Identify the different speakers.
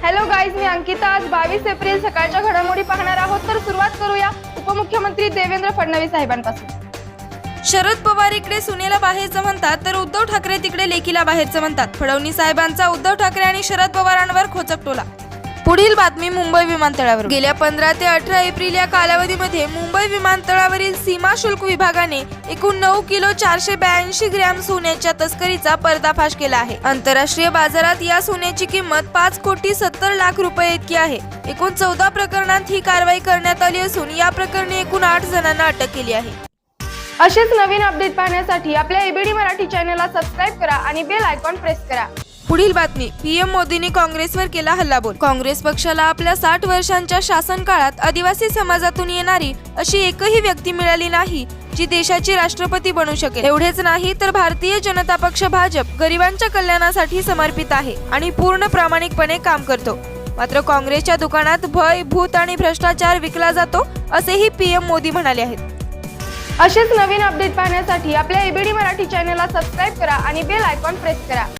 Speaker 1: Hello guys, मी अंकिता। आज 22 April सकाळच्या घडामोडी पाहणार आहोत। तर सुरुवात करूया उपमुख्यमंत्री देवेंद्र फडणवीस साहेबांपासून।
Speaker 2: शरद पवार इकडे सुनेला बाहेरचं म्हणतात तर उद्धव ठाकरे तिकडे लेकीला बाहेरचं म्हणतात। फडणवीस साहेबांचा उद्धव ठाकरे आणि शरद पवारांवर खोचक टोला। पुढील बातमी मुंबई विमानतळावर। गेल्या 15 ते 18 एप्रिल या कालावधीमध्ये मुंबई विमानतळावरील सीमा शुल्क विभागाने एकूण 9 किलो 482 ग्रॅम सोन्याच्या तस्करीचा पर्दाफाश केला आहे। आंतरराष्ट्रीय बाजारात या सोन्याची किंमत 5 कोटी 70 लाख रुपये इतकी आहे। एकूण 14 प्रकरणांत ही कारवाई करण्यात आली असून या प्रकरणी एकूण 8 जणांना अटक केली आहे।
Speaker 1: असेच नवीन अपडेट पाहण्यासाठी आपल्या एबीडी मराठी चॅनलला सबस्क्राइब करा आणि बेल आयकॉन प्रेस करा।
Speaker 2: पुढील बातमी। पीएम मोदींनी काँग्रेसवर केला हल्लाबोल। काँग्रेस पक्षाला आपल्या 60 वर्षांच्या शासन काळात आदिवासी समाजातून येणारी अशी एकही व्यक्ती मिळाली नाही जी देशाची राष्ट्रपती बनू शकेल। एवढेच नाही तर भारतीय जनता पक्ष भाजप गरिबांच्या कल्याणासाठी समर्पित आहे आणि पूर्ण प्रामाणिकपणे काम करतो। मात्र काँग्रेसच्या दुकानात भय, भूत आणि भ्रष्टाचार विकला जातो असेही पीएम मोदी म्हणाले आहेत।
Speaker 1: असेच नवीन अपडेट पाहण्यासाठी आपल्या एबीडी मराठी चॅनलला सबस्क्राइब करा आणि बेल आयकॉन प्रेस करा।